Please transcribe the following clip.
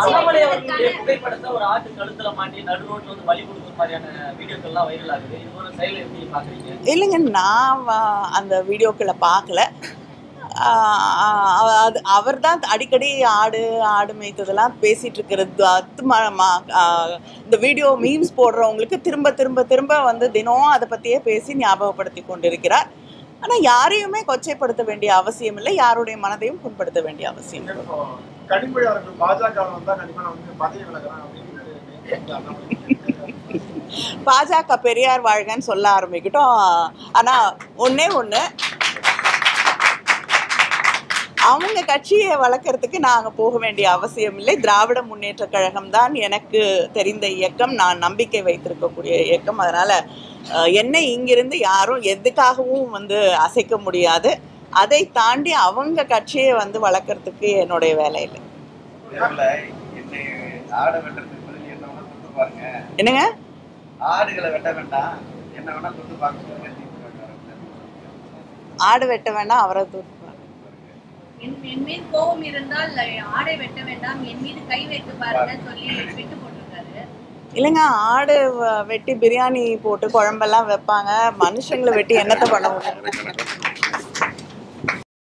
அண்ணாமலை அவர்களுடைய புகைப்படத்தை ஒரு ஆட்டு கழுத்துல மாட்டி நடு ரோட்ல வந்து வழி கொடுக்குற மாதிரியான வீடியோக்கள்லாம் வைரல் ஆகுது. இது ஒரு செயலை எப்படி பாக்குறீங்க? இல்லைங்க, நான் அந்த வீடியோக்களை பார்க்கல. அது அவர் தான் அடிக்கடி ஆடு ஆடு மேய்த்ததெல்லாம் பேசிட்டு இருக்கிறது. இந்த வீடியோ மீம்ஸ் போடுறவங்களுக்கு திரும்ப திரும்ப திரும்ப வந்து தினம் அதை பற்றியே பேசி ஞாபகப்படுத்தி கொண்டிருக்கிறார். ஆனால் யாரையுமே கொச்சைப்படுத்த வேண்டிய அவசியம் இல்லை, யாருடைய மனதையும் புண்படுத்த வேண்டிய அவசியம் இல்லை. கனிமொழி அவர்கள் பாஜக வந்தா கண்டிப்பா நான் வந்து பதவி விலகிறேன் அப்படின்னு பாஜக பெரியார் வாழ்கன்னு சொல்ல ஆரம்பிக்கிட்டோம். ஆனால் ஒன்னே ஒன்று, அவங்க கட்சியை வளர்க்கறதுக்கு நாங்கள் போக வேண்டிய அவசியம் இல்லை. திராவிட முன்னேற்ற கழகம் தான் எனக்கு தெரிந்த இயக்கம், நான் நம்பிக்கை வைத்திருக்கக்கூடிய இயக்கம். அதனால் என்னை இங்கிருந்து யாரும் எதுக்காகவும் வந்து அசைக்க முடியாது. அதை தாண்டி அவங்க கட்சியை வந்து வளர்க்கறதுக்கு என்னுடைய வேலை இல்லை. என்னங்க? ஆடுகளை வெட்ட வேண்டாம், என்ன வேணா தொட்டு பார்க்க. ஆடு வெட்ட வேண்டாம், அவரை தொட்டு என் மீது கோபம் இருந்தால் ஆடை வெட்ட வேண்டாம், என் மீது கை வைத்து பாருங்க சொல்லி விட்டு போட்டிருக்காரு. இல்லைங்க, ஆடு வெட்டி பிரியாணி போட்டு குழம்பெல்லாம் வைப்பாங்க. மனுஷங்களை வெட்டி என்னத்தை பண்ண முடியும்?